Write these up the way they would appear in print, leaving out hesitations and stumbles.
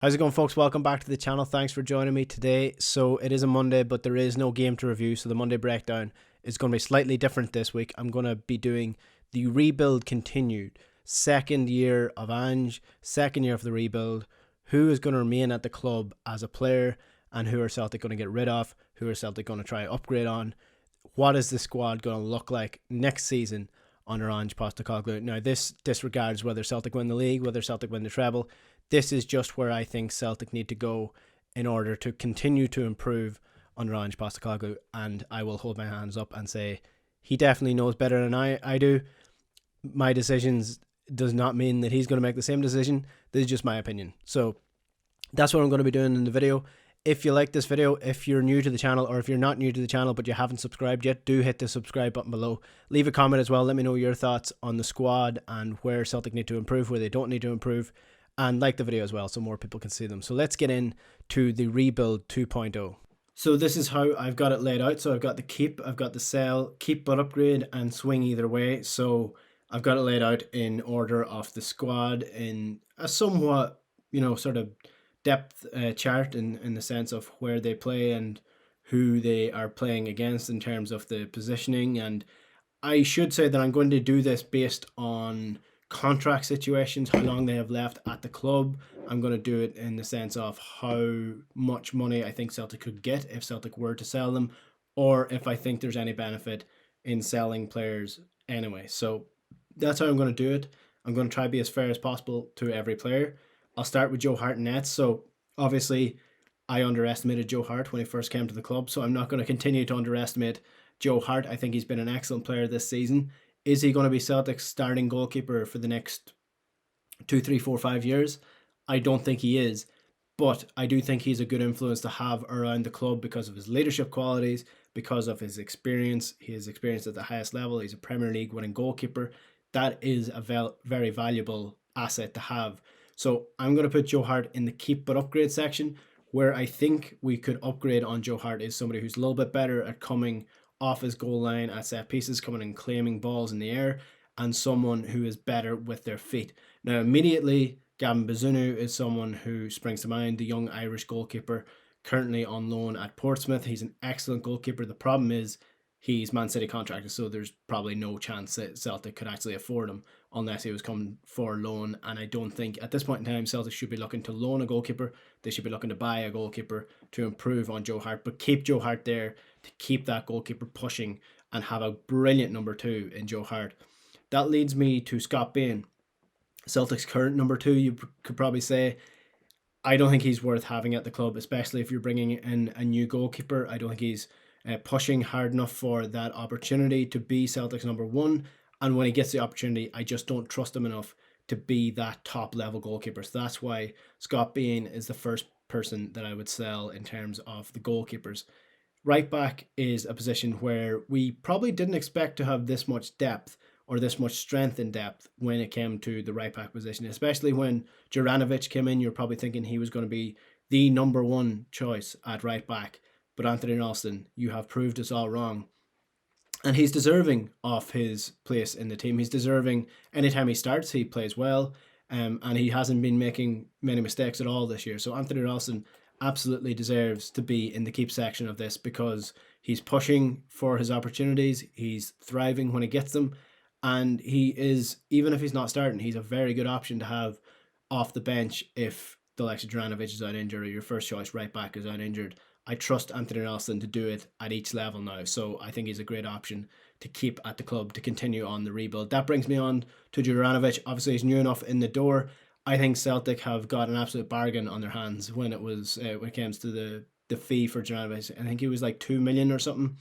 How's it going, folks? Welcome back to the channel. Thanks for joining me today. So it is a Monday, but there is no game to review, so the Monday breakdown is going to be slightly different this week. I'm going to be doing the rebuild continued. Second year of Ange, second year of the rebuild. Who is going to remain at the club as a player, and who are Celtic going to get rid of? Who are Celtic going to try to upgrade on? What is the squad going to look like next season under Ange Postecoglou? Now, this disregards whether Celtic win the league, whether Celtic win the treble. This is just where I think Celtic need to go in order to continue to improve under Ange Postecoglou, and I will hold my hands up and say he definitely knows better than I do. My decisions does not mean that he's going to make the same decision. This is just my opinion. So that's what I'm going to be doing in the video. If you like this video, if you're new to the channel, or if you're not new to the channel but you haven't subscribed yet, do hit the subscribe button below. Leave a comment as well. Let me know your thoughts on the squad and where Celtic need to improve, where they don't need to improve. And like the video as well so more people can see them. So let's get into the rebuild 2.0. So this is how I've got it laid out. So I've got the keep, I've got the sell, keep but upgrade, and swing either way. So I've got it laid out in order of the squad in a somewhat, sort of depth chart in the sense of where they play and who they are playing against in terms of the positioning. And I should say that I'm going to do this based on contract situations, how long they have left at the club. I'm going to do it in the sense of how much money I think Celtic could get if Celtic were to sell them, or if I think there's any benefit in selling players anyway. So that's how I'm going to do it. I'm going to try to be as fair as possible to every player. I'll start with Joe Hart nets. So obviously I underestimated Joe Hart when he first came to the club, so I'm not going to continue to underestimate Joe Hart. I think he's been an excellent player this season. Is he going to be Celtic's starting goalkeeper for the next 2, 3, 4, 5 years? I don't think he is, but I do think he's a good influence to have around the club because of his leadership qualities, because of his experience. He has experience at the highest level. He's a Premier League winning goalkeeper. That is a very valuable asset to have. So I'm going to put Joe Hart in the keep but upgrade section. Where I think we could upgrade on Joe Hart is somebody who's a little bit better at coming off his goal line at set pieces, coming and claiming balls in the air, and someone who is better with their feet. Now, immediately, Gavin Bazunu is someone who springs to mind, the young Irish goalkeeper currently on loan at Portsmouth. He's an excellent goalkeeper. The problem is he's Man City contracted, so there's probably no chance that Celtic could actually afford him unless he was coming for loan. And I don't think at this point in time Celtic should be looking to loan a goalkeeper. They should be looking to buy a goalkeeper to improve on Joe Hart, but keep Joe Hart there to keep that goalkeeper pushing and have a brilliant number 2 in Joe Hart. That leads me to Scott Bain, Celtic's current number 2. You could probably say I don't think he's worth having at the club, especially if you're bringing in a new goalkeeper. I don't think he's pushing hard enough for that opportunity to be Celtic's number 1. And when he gets the opportunity, I just don't trust him enough to be that top level goalkeeper. So that's why Scott Bain is the first person that I would sell in terms of the goalkeepers. Right back is a position where we probably didn't expect to have this much depth or this much strength in depth when it came to the right back position, especially when Juranovic came in. You're probably thinking he was going to be the number 1 choice at right back. But Anthony Ralston, you have proved us all wrong. And he's deserving of his place in the team. He's deserving, anytime he starts, he plays well. And he hasn't been making many mistakes at all this year. So Anthony Ralston absolutely deserves to be in the keep section of this because he's pushing for his opportunities. He's thriving when he gets them. And he is, even if he's not starting, he's a very good option to have off the bench if the likes of Juranovic is out injured or your first choice right back is out injured. I trust Anthony Ralston to do it at each level now. So I think he's a great option to keep at the club to continue on the rebuild. That brings me on to Juranovic. Obviously, he's new enough in the door. I think Celtic have got an absolute bargain on their hands when it comes to the fee for Juranovic. I think he was like 2 million or something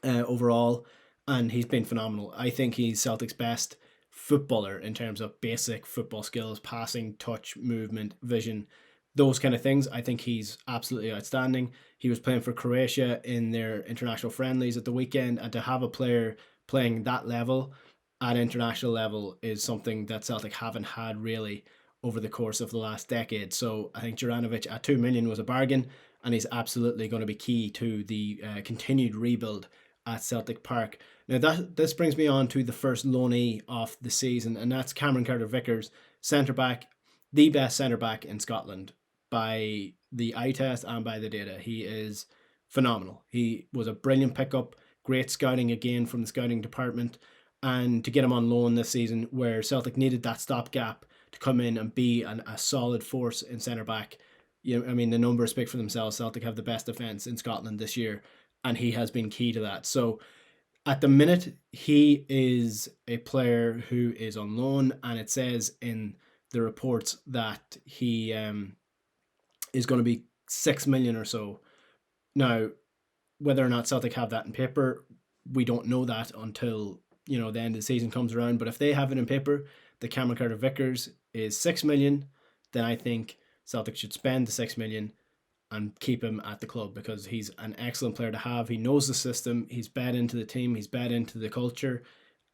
overall, and he's been phenomenal. I think he's Celtic's best footballer in terms of basic football skills, passing, touch, movement, vision, those kind of things. I think he's absolutely outstanding. He was playing for Croatia in their international friendlies at the weekend, and to have a player playing that level at international level is something that Celtic haven't had really over the course of the last decade. So I think Juranovic at 2 million was a bargain, and he's absolutely going to be key to the continued rebuild at Celtic Park. Now this brings me on to the first loanee of the season, and that's Cameron Carter-Vickers, centre back, the best centre back in Scotland. by the eye test and by the data. He is phenomenal. He was a brilliant pickup, great scouting again from the scouting department, and to get him on loan this season where Celtic needed that stopgap to come in and be a solid force in centre back. I mean, the numbers speak for themselves. Celtic have the best defence in Scotland this year, and he has been key to that. So at the minute, he is a player who is on loan, and it says in the reports that he is going to be 6 million or so. Now, whether or not Celtic have that in paper, we don't know that until the end of the season comes around. But if they have it in paper, the Cameron Carter-Vickers is 6 million, then I think Celtic should spend the 6 million and keep him at the club, because he's an excellent player to have. He knows the system, he's bed into the team, he's bed into the culture,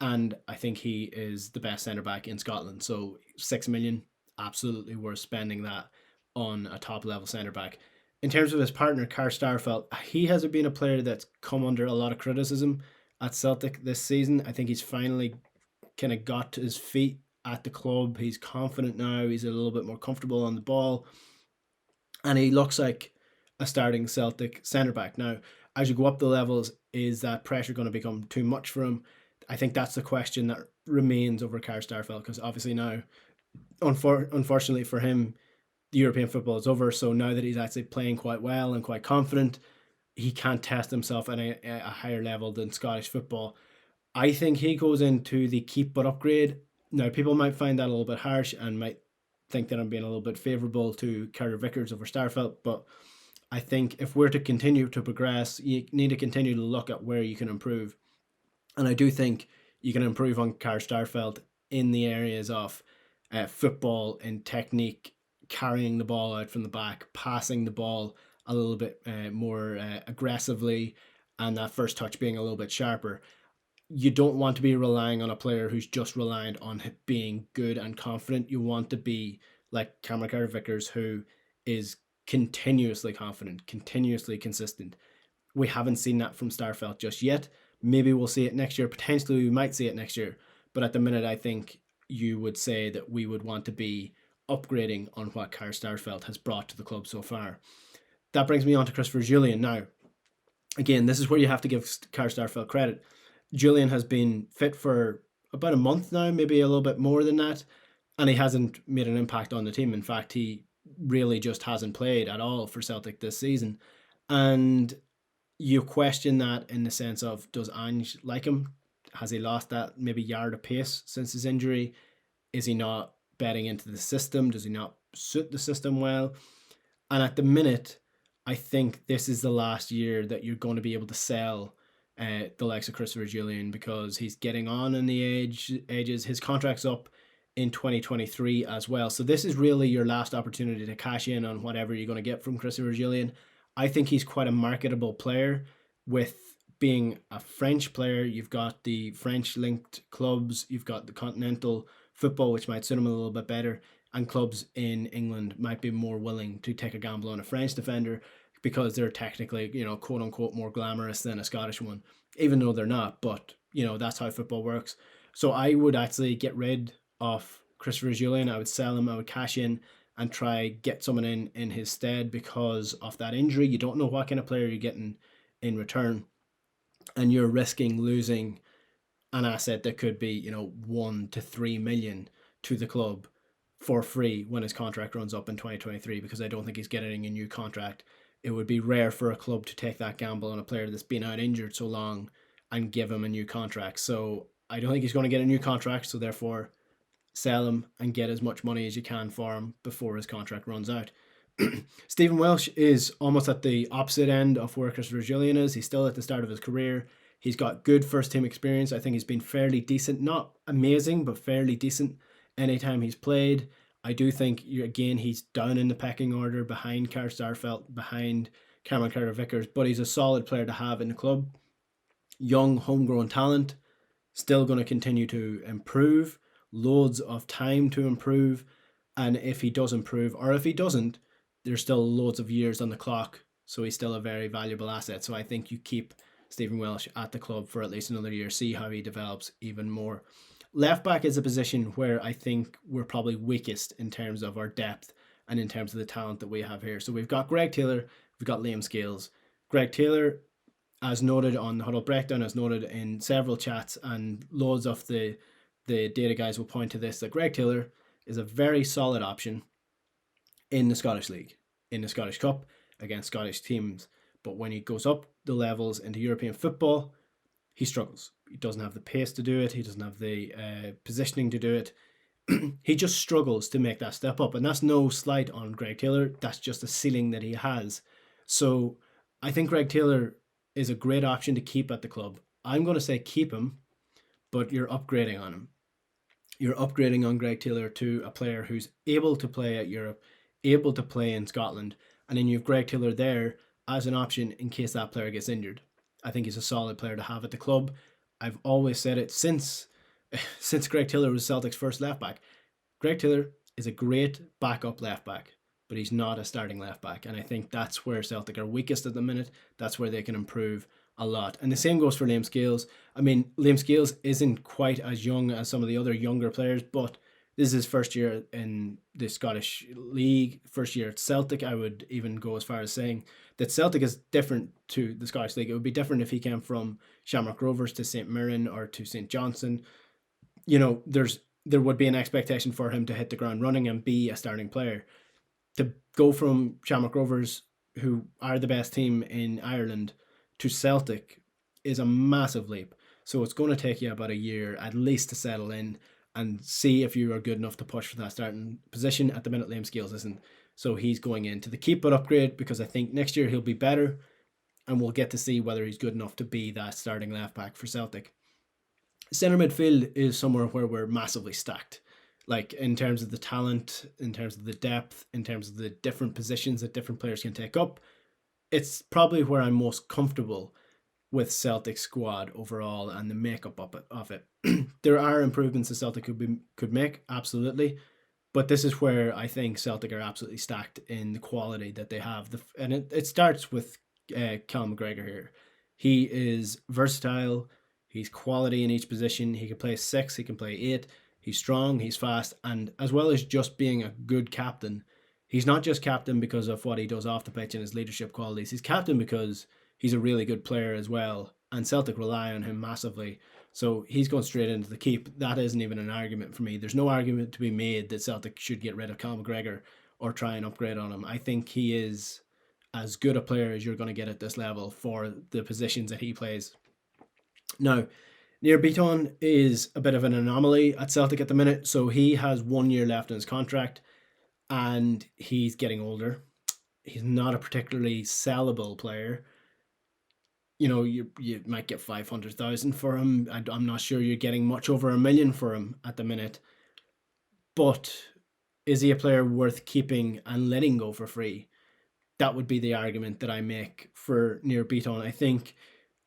and I think he is the best centre back in Scotland. So 6 million, absolutely worth spending that on a top level centre back. In terms of his partner, Carl Starfelt, he has been a player that's come under a lot of criticism at Celtic this season. I think he's finally kind of got to his feet at the club. He's confident now, he's a little bit more comfortable on the ball, and he looks like a starting Celtic centre-back. Now, as you go up the levels, is that pressure going to become too much for him? I think that's the question that remains over Carl Starfelt, because obviously now, unfortunately for him, the European football is over. So now that he's actually playing quite well and quite confident, he can't test himself at a higher level than Scottish football. I think he goes into the keep but upgrade. Now, people might find that a little bit harsh and might think that I'm being a little bit favourable to Carter-Vickers over Starfelt, but I think if we're to continue to progress, you need to continue to look at where you can improve. And I do think you can improve on Carl Starfelt in the areas of football and technique, carrying the ball out from the back, passing the ball a little bit more aggressively, and that first touch being a little bit sharper. You don't want to be relying on a player who's just reliant on being good and confident. You want to be like Cameron Carter-Vickers, who is continuously confident, continuously consistent. We haven't seen that from Starfelt just yet. Maybe we'll see it next year. Potentially we might see it next year. But at the minute, I think you would say that we would want to be upgrading on what Carl Starfelt has brought to the club so far. That brings me on to Christopher Jullien. Now, again, this is where you have to give Carl Starfelt credit. Jullien has been fit for about a month now, maybe a little bit more than that, and he hasn't made an impact on the team. In fact, he really just hasn't played at all for Celtic this season. And you question that in the sense of, does Ange like him? Has he lost that maybe yard of pace since his injury? Is he not betting into the system? Does he not suit the system well? And at the minute, I think this is the last year that you're going to be able to sell the likes of Christopher Jullien, because he's getting on in the ages. His contract's up in 2023 as well. So this is really your last opportunity to cash in on whatever you're going to get from Christopher Jullien. I think he's quite a marketable player. With being a French player, you've got the French-linked clubs, you've got the continental football, which might suit him a little bit better, and clubs in England might be more willing to take a gamble on a French defender because they're technically, quote unquote, more glamorous than a Scottish one, even though they're not. But, that's how football works. So I would actually get rid of Christopher Jullien. I would sell him, I would cash in and try get someone in his stead because of that injury. You don't know what kind of player you're getting in return, and you're risking losing an asset that could be, 1 to 3 million to the club for free when his contract runs up in 2023, because I don't think he's getting a new contract. It would be rare for a club to take that gamble on a player that's been out injured so long and give him a new contract. So I don't think he's going to get a new contract, so therefore sell him and get as much money as you can for him before his contract runs out. Stephen Welsh is almost at the opposite end of where Christopher Jullien is. He's still at the start of his career. He's got good first team experience. I think he's been fairly decent, not amazing, but fairly decent anytime he's played. I do think, again, he's down in the pecking order behind Carl Starfelt, behind Cameron Carter-Vickers, but he's a solid player to have in the club. Young, homegrown talent, still going to continue to improve, loads of time to improve, and if he does improve, or if he doesn't, there's still loads of years on the clock, so he's still a very valuable asset. So I think you keep Stephen Welsh at the club for at least another year, see how he develops even more. Left back is a position where I think we're probably weakest in terms of our depth and in terms of the talent that we have here. So we've got Greg Taylor, we've got Liam Scales. Greg Taylor, as noted on the Huddle Breakdown, as noted in several chats, and loads of the data guys will point to this, that Greg Taylor is a very solid option in the Scottish League, in the Scottish Cup, against Scottish teams. But when he goes up the levels into European football, he struggles. He doesn't have the pace to do it. He doesn't have the positioning to do it. He just struggles to make that step up. And that's no slight on Greg Taylor. That's just a ceiling that he has. So I think Greg Taylor is a great option to keep at the club. I'm going to say keep him, but you're upgrading on him. You're upgrading on Greg Taylor to a player who's able to play at Europe, able to play in Scotland, and then you have Greg Taylor there as an option in case that player gets injured. I think he's a solid player to have at the club. I've always said it since Greg Taylor was Celtic's first left back. Greg Taylor is a great backup left back, but he's not a starting left back. And I think that's where Celtic are weakest at the minute. That's where they can improve a lot. And the same goes for Liam Scales. I mean, Liam Scales isn't quite as young as some of the other younger players, but this is his first year in the Scottish League, first year at Celtic. I would even go as far as saying that Celtic is different to the Scottish League. It would be different if he came from Shamrock Rovers to St Mirren or to St Johnstone. You know, there would be an expectation for him to hit the ground running and be a starting player. To go from Shamrock Rovers, who are the best team in Ireland, to Celtic is a massive leap. So it's going to take you about a year at least to settle in and see if you are good enough to push for that starting position. At the minute, Liam Scales isn't. So he's going into the keep but upgrade, because I think next year he'll be better and we'll get to see whether he's good enough to be that starting left back for Celtic. Centre midfield is somewhere where we're massively stacked. Like in terms of the talent, in terms of the depth, in terms of the different positions that different players can take up, it's probably where I'm most comfortable with Celtic squad overall and the makeup of it. There are improvements that Celtic could make, absolutely, but this is where I think Celtic are absolutely stacked in the quality that they have. And it starts with Callum McGregor here. He is versatile. He's quality in each position. He can play 6, he can play 8. He's strong, he's fast, and as well as just being a good captain, he's not just captain because of what he does off the pitch and his leadership qualities. He's captain because he's a really good player as well, and Celtic rely on him massively. So he's going straight into the keep. That isn't even an argument for me. There's no argument to be made that Celtic should get rid of Callum McGregor or try and upgrade on him. I think he is as good a player as you're going to get at this level for the positions that he plays. Now, Nir Bitton is a bit of an anomaly at Celtic at the minute. So he has 1 year left in his contract and he's getting older. He's not a particularly sellable player. You know, you might get 500,000 for him. I'm not sure you're getting much over $1 million for him at the minute. But is he a player worth keeping and letting go for free? That would be the argument that I make for Nir Bitton. I think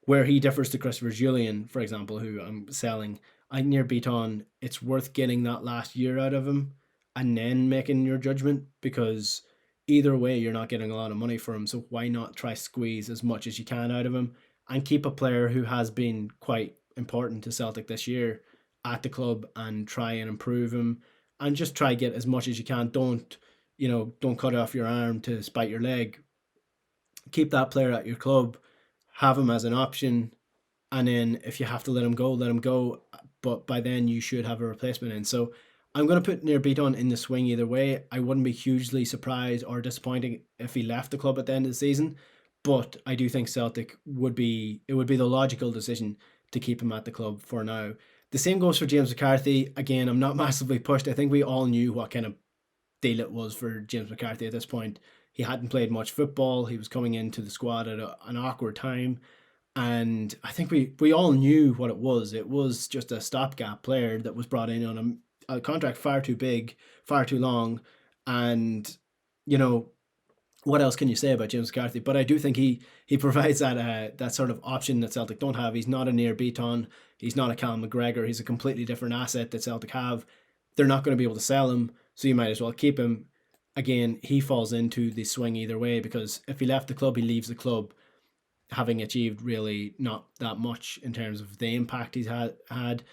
where he differs to Christopher Julian, for example, who I'm selling, I think Nir Bitton, it's worth getting that last year out of him and then making your judgment, because either way, you're not getting a lot of money for him. So why not try squeeze as much as you can out of him and keep a player who has been quite important to Celtic this year at the club and try and improve him and just try get as much as you can. Don't cut off your arm to spite your leg. Keep that player at your club, have him as an option, and then if you have to let him go, let him go. But by then you should have a replacement in. So I'm going to put Nir Bitton in the swing either way. I wouldn't be hugely surprised or disappointing if he left the club at the end of the season, but I do think Celtic would be the logical decision to keep him at the club for now. The same goes for James McCarthy. Again, I'm not massively pushed. I think we all knew what kind of deal it was for James McCarthy at this point. He hadn't played much football. He was coming into the squad at an awkward time. And I think we all knew what it was. It was just a stopgap player that was brought in on a contract far too big, far too long. And, you know, what else can you say about James McCarthy? But I do think he provides that sort of option that Celtic don't have. He's not a Nir Bitton. He's not a Callum McGregor. He's a completely different asset that Celtic have. They're not going to be able to sell him, so you might as well keep him. Again, he falls into the swing either way, because if he left the club, he leaves the club having achieved really not that much in terms of the impact he's had.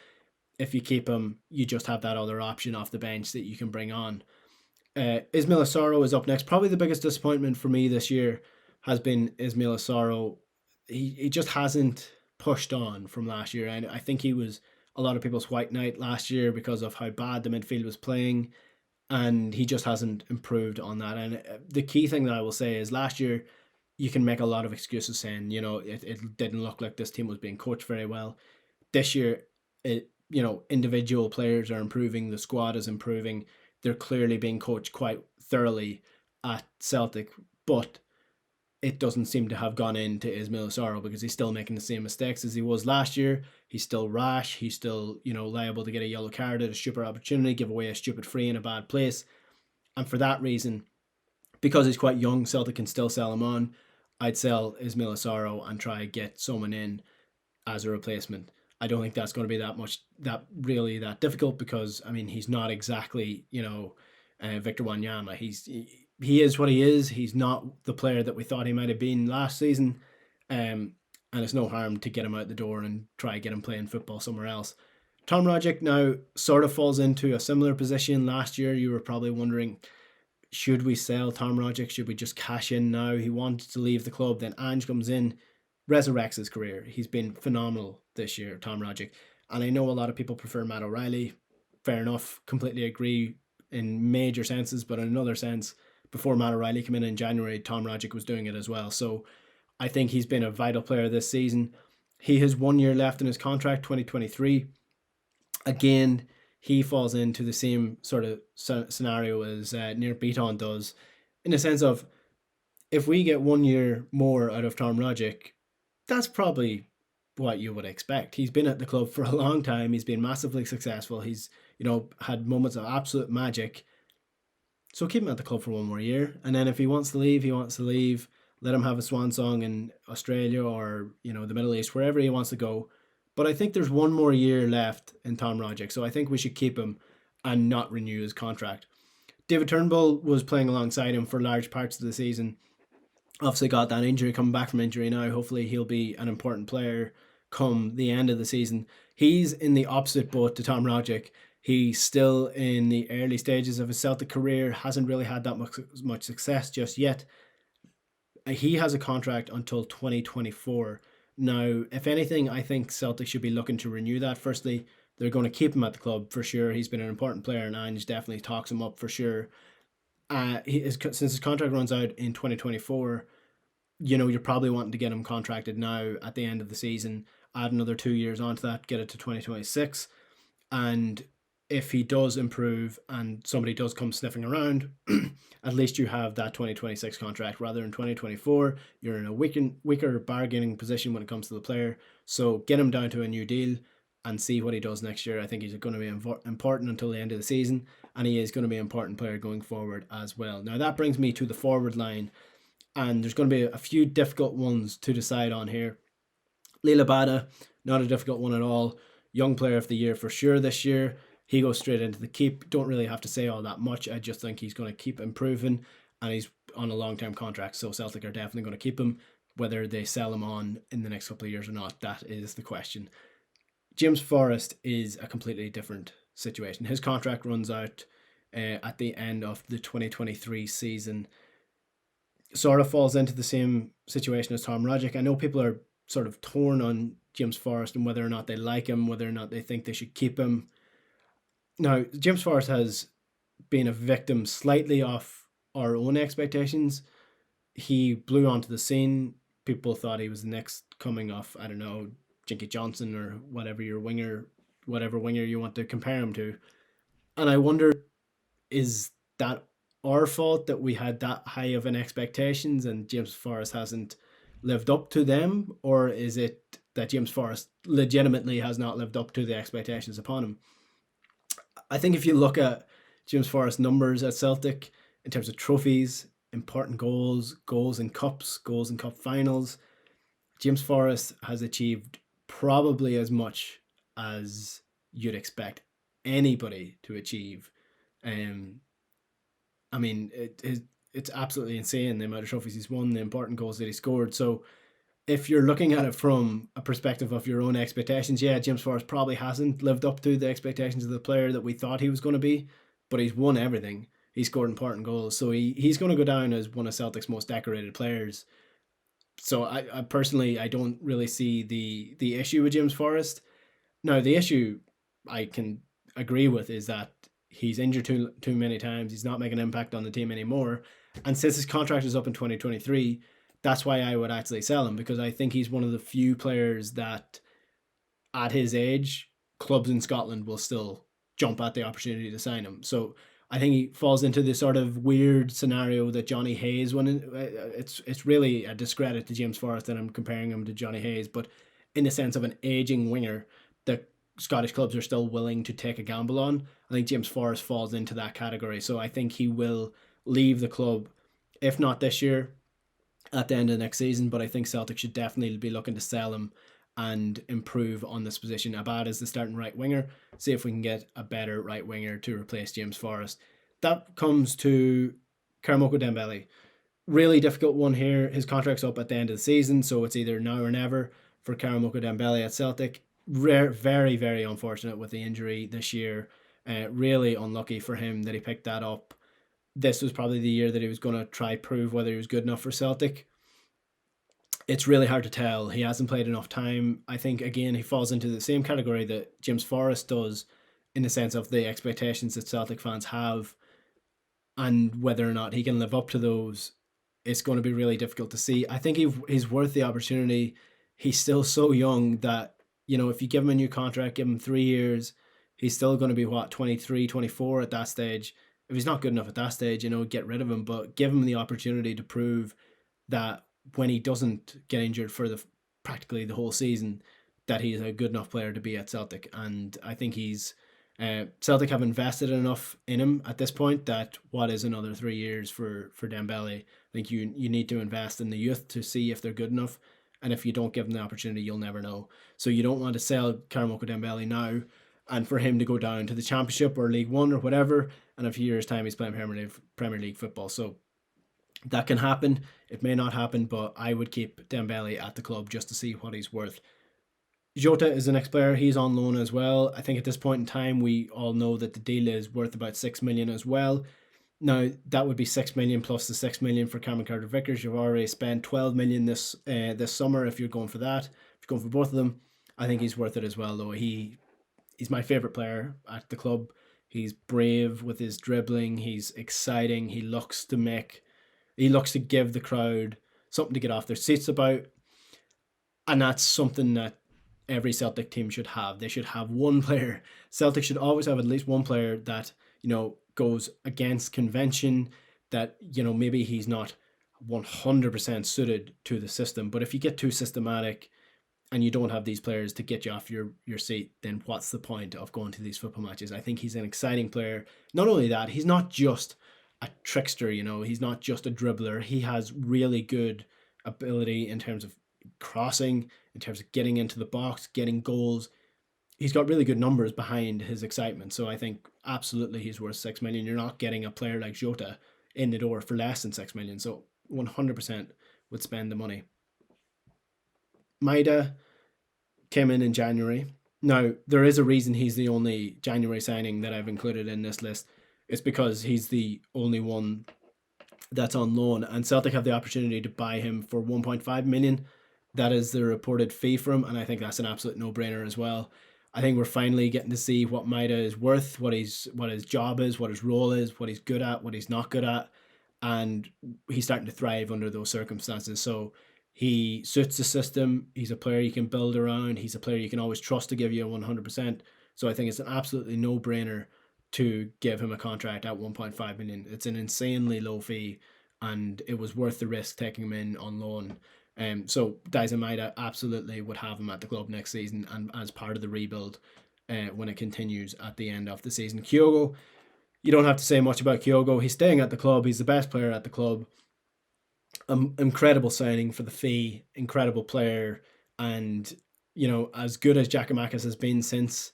If you keep him, you just have that other option off the bench that you can bring on. Ismail Assaro is up next. Probably the biggest disappointment for me this year has been Ismail Assaro. He just hasn't pushed on from last year. And I think he was a lot of people's white knight last year because of how bad the midfield was playing. And he just hasn't improved on that. And the key thing that I will say is last year, you can make a lot of excuses saying, it didn't look like this team was being coached very well. This year, individual players are improving. The squad is improving. They're clearly being coached quite thoroughly at Celtic, but it doesn't seem to have gone into Ismail Assaro because he's still making the same mistakes as he was last year. He's still rash. He's still, liable to get a yellow card at a stupid opportunity, give away a stupid free in a bad place. And for that reason, because he's quite young, Celtic can still sell him on. I'd sell Ismail Assaro and try get someone in as a replacement. I don't think that's going to be that difficult because, he's not exactly, Victor Wanyama. He is what he is. He's not the player that we thought he might have been last season. And it's no harm to get him out the door and try get him playing football somewhere else. Tom Rogic now sort of falls into a similar position. Last year, you were probably wondering, should we sell Tom Rogic? Should we just cash in now? He wanted to leave the club. Then Ange comes in, resurrects his career. He's been phenomenal this year, Tom Rogic. And I know a lot of people prefer Matt O'Reilly. Fair enough. Completely agree in major senses. But in another sense, before Matt O'Reilly came in January, Tom Rogic was doing it as well. So I think he's been a vital player this season. He has 1 year left in his contract, 2023. Again, he falls into the same sort of scenario as Nir Beaton does, in the sense of, if we get 1 year more out of Tom Rogic, that's probably what you would expect. He's been at the club for a long time. He's been massively successful. He's, had moments of absolute magic. So keep him at the club for 1 more year. And then if he wants to leave, he wants to leave. Let him have a swan song in Australia or, the Middle East, wherever he wants to go. But I think there's 1 more year left in Tom Rogic, so I think we should keep him and not renew his contract. David Turnbull was playing alongside him for large parts of the season. Obviously got that injury, coming back from injury now. Hopefully he'll be an important player come the end of the season. He's in the opposite boat to Tom Rogic. He's still in the early stages of his Celtic career, hasn't really had that much success just yet. He has a contract until 2024. Now, if anything, I think Celtic should be looking to renew that. Firstly, they're going to keep him at the club for sure. He's been an important player, and Ange definitely talks him up for sure. Since his contract runs out in 2024, you're probably wanting to get him contracted now at the end of the season, add another 2 years onto that, get it to 2026. And if he does improve and somebody does come sniffing around, at least you have that 2026 contract rather than 2024. You're in a weaker bargaining position when it comes to the player. So get him down to a new deal and see what he does next year. I think he's going to be important until the end of the season, and he is going to be an important player going forward as well. Now that brings me to the forward line, and there's going to be a few difficult ones to decide on here. Lila Bada, not a difficult one at all. Young player of the year for sure this year. He goes straight into the keep. Don't really have to say all that much. I just think he's going to keep improving, and he's on a long-term contract, so Celtic are definitely going to keep him. Whether they sell him on in the next couple of years or not, that is the question. James Forrest is a completely different situation. His contract runs out at the end of the 2023 season. Sort of falls into the same situation as Tom Rogic. I know people are sort of torn on James Forrest and whether or not they like him, whether or not they think they should keep him. Now, James Forrest has been a victim slightly of our own expectations. He blew onto the scene. People thought he was the next coming of, I don't know, Jinky Johnson or whatever winger you want to compare him to. And I wonder, is that our fault that we had that high of an expectations and James Forrest hasn't lived up to them? Or is it that James Forrest legitimately has not lived up to the expectations upon him? I think if you look at James Forrest's numbers at Celtic in terms of trophies, important goals in cups, goals in cup finals, James Forrest has achieved probably as much as you'd expect anybody to achieve. It's absolutely insane the amount of trophies he's won, the important goals that he scored. So if you're looking at it from a perspective of your own expectations, yeah, James Forrest probably hasn't lived up to the expectations of the player that we thought he was going to be, but he's won everything. he scored important goals. So he's going to go down as one of Celtic's most decorated players. So I personally, I don't really see the issue with James Forrest. Now, the issue I can agree with is that he's injured too many times. He's not making an impact on the team anymore. And since his contract is up in 2023, that's why I would actually sell him, because I think he's one of the few players that at his age, clubs in Scotland will still jump at the opportunity to sign him. So I think he falls into this sort of weird scenario that Johnny Hayes went in. It's really a discredit to James Forrest that I'm comparing him to Johnny Hayes, but in the sense of an aging winger that Scottish clubs are still willing to take a gamble on, I think James Forrest falls into that category. So I think he will leave the club, if not this year, at the end of next season. But I think Celtic should definitely be looking to sell him and improve on this position. Abad is the starting right winger. See if we can get a better right winger to replace James Forrest. That comes to Karamoko Dembele. Really difficult one here. His contract's up at the end of the season, so it's either now or never for Karamoko Dembele at Celtic. Very, very unfortunate with the injury this year. Really unlucky for him that he picked that up. This was probably the year that he was going to try prove whether he was good enough for Celtic. It's really hard to tell. He hasn't played enough time. I think, again, he falls into the same category that James Forrest does, in the sense of the expectations that Celtic fans have, and whether or not he can live up to those, it's going to be really difficult to see. I think he's worth the opportunity. He's still so young that, if you give him a new contract, give him 3 years, he's still going to be, 23, 24 at that stage. If he's not good enough at that stage, get rid of him, but give him the opportunity to prove that when he doesn't get injured for practically the whole season, that he's a good enough player to be at Celtic. And I think Celtic have invested enough in him at this point that what is another 3 years for Dembele? I think you need to invest in the youth to see if they're good enough. And if you don't give them the opportunity, you'll never know. So you don't want to sell Karamoko Dembele now and for him to go down to the Championship or League One or whatever, and in a few years' time he's playing Premier League football. So that can happen. It may not happen, but I would keep Dembele at the club just to see what he's worth. Jota is the next player. He's on loan as well. I think at this point in time, we all know that the deal is worth about 6 million as well. Now, that would be 6 million plus the 6 million for Cameron Carter-Vickers. You've already spent 12 million this summer if you're going for that. If you're going for both of them, I think he's worth it as well, though. He's my favourite player at the club. He's brave with his dribbling. He's exciting. He looks to give the crowd something to get off their seats about. And that's something that every Celtic team should have. They should have one player. Celtic should always have at least one player that, goes against convention, that, maybe he's not 100% suited to the system. But if you get too systematic and you don't have these players to get you off your seat, then what's the point of going to these football matches? I think he's an exciting player. Not only that, he's not just a trickster, he's not just a dribbler. He has really good ability in terms of crossing, in terms of getting into the box, getting goals. He's got really good numbers behind his excitement. So I think absolutely he's worth 6 million. You're not getting a player like Jota in the door for less than 6 million. So 100% would spend the money. Maida came in January. Now, there is a reason he's the only January signing that I've included in this list. It's because he's the only one that's on loan, and Celtic have the opportunity to buy him for 1.5 million. That is the reported fee for him, and I think that's an absolute no-brainer as well. I think we're finally getting to see what Maida is worth, what his job is, what his role is, what he's good at, what he's not good at, and he's starting to thrive under those circumstances. So he suits the system. He's a player you can build around. He's a player you can always trust to give you 100%. So I think it's an absolutely no-brainer to give him a contract at 1.5 million. It's an insanely low fee, and it was worth the risk taking him in on loan. So Daizen Maida absolutely would have him at the club next season and as part of the rebuild when it continues at the end of the season. Kyogo, you don't have to say much about Kyogo. He's staying at the club. He's the best player at the club. Incredible signing for the fee. Incredible player. And, as good as Giakoumakis has been since,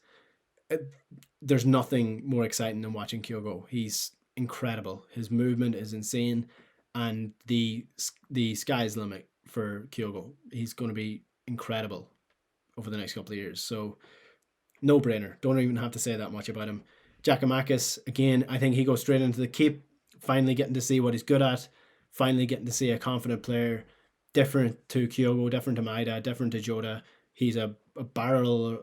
there's nothing more exciting than watching Kyogo. He's incredible. His movement is insane. And the sky's the limit for Kyogo. He's going to be incredible over the next couple of years. So, no brainer. Don't even have to say that much about him. Giakoumakis, again, I think he goes straight into the keep. finally getting to see what he's good at, finally getting to see a confident player, different to Kyogo, different to Maida, different to Jota. He's a barreler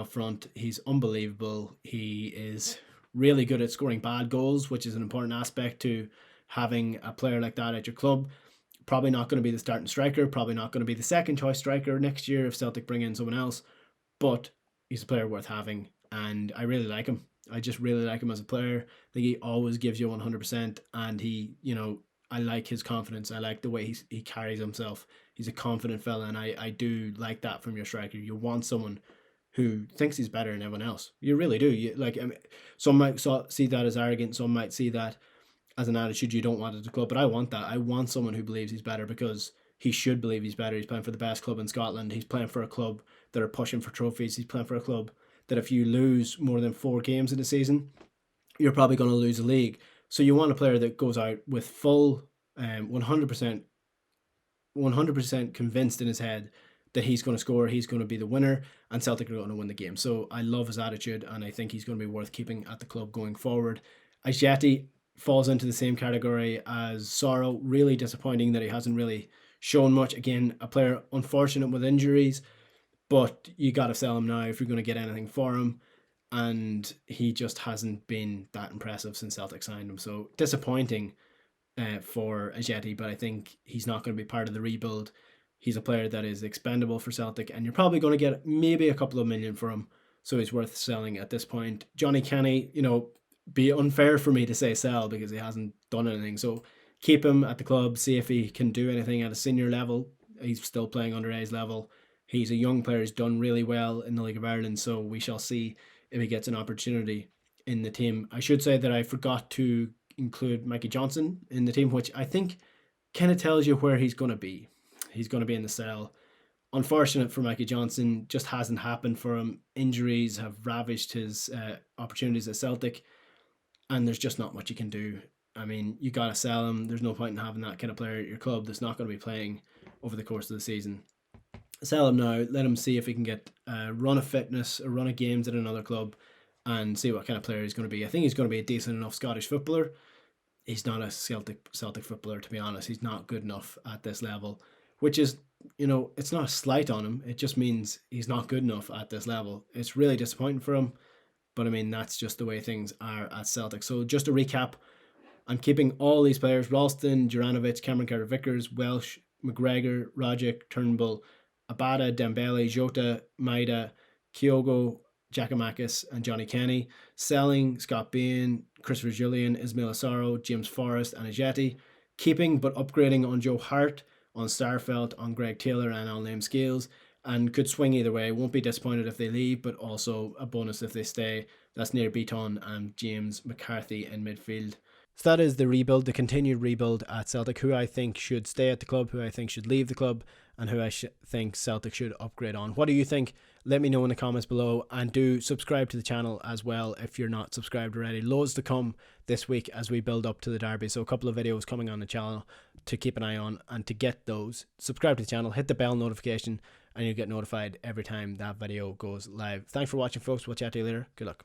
up front. He's unbelievable. He is really good at scoring bad goals, which is an important aspect to having a player like that at your club. Probably not going to be the starting striker, probably not going to be the second choice striker next year if Celtic bring in someone else, but he's a player worth having, and I really like him. I just really like him as a player. I think he always gives you 100%, and I like his confidence. I like the way he carries himself. He's a confident fella, and I do like that from your striker. You want someone who thinks he's better than everyone else. You really do. Some might see that as arrogant. Some might see that as an attitude you don't want at the club. But I want that. I want someone who believes he's better, because he should believe he's better. He's playing for the best club in Scotland. He's playing for a club that are pushing for trophies. He's playing for a club that if you lose more than 4 games in the season, you're probably going to lose the league. So you want a player that goes out with full 100% convinced in his head that he's going to score, he's going to be the winner, and Celtic are going to win the game. So I love his attitude, and I think he's going to be worth keeping at the club going forward. Ajeti falls into the same category as Sorrow. Really disappointing that he hasn't really shown much. Again, a player unfortunate with injuries, but you got to sell him now if you're going to get anything for him. And he just hasn't been that impressive since Celtic signed him. So disappointing for Ajeti, but I think he's not going to be part of the rebuild. He's a player that is expendable for Celtic, and you're probably going to get maybe a couple of million for him. So he's worth selling at this point. Johnny Kenny, be unfair for me to say sell because he hasn't done anything. So keep him at the club, see if he can do anything at a senior level. He's still playing under A's level. He's a young player. He's done really well in the League of Ireland, so we shall see if he gets an opportunity in the team. I should say that I forgot to include Mikey Johnson in the team, which I think kind of tells you where he's going to be. He's going to be in the cell. Unfortunate for Mikey Johnson, just hasn't happened for him. Injuries have ravished his opportunities at Celtic, and there's just not much you can do. I mean, you got to sell him. There's no point in having that kind of player at your club that's not going to be playing over the course of the season. Sell him now. Let him see if he can get a run of fitness, a run of games at another club, and see what kind of player he's going to be. I think he's going to be a decent enough Scottish footballer. He's not a Celtic footballer, to be honest. He's not good enough at this level, which is, it's not a slight on him. It just means he's not good enough at this level. It's really disappointing for him, but I mean, that's just the way things are at Celtic. So just to recap, I'm keeping all these players: Ralston, Juranovic, Cameron Carter-Vickers, Welsh, McGregor, Rogic, Turnbull, Abada, Dembele, Jota, Maida, Kyogo, Giacomakis, and Johnny Kenny. Selling: Scott Bain, Christopher Julian, Ismail Asaro, James Forrest, and Ajeti. Keeping but upgrading on Joe Hart, on Starfelt, on Greg Taylor, and on Liam Scales. And could swing either way. Won't be disappointed if they leave, but also a bonus if they stay. That's Nir Beaton and James McCarthy in midfield. So that is the rebuild, the continued rebuild at Celtic, who I think should stay at the club, who I think should leave the club, and who I think Celtic should upgrade on. What do you think? Let me know in the comments below, and do subscribe to the channel as well if you're not subscribed already. Loads to come this week as we build up to the derby, so a couple of videos coming on the channel to keep an eye on, and to get those, subscribe to the channel, hit the bell notification, and you'll get notified every time that video goes live. Thanks for watching, folks. We'll chat to you later. Good luck.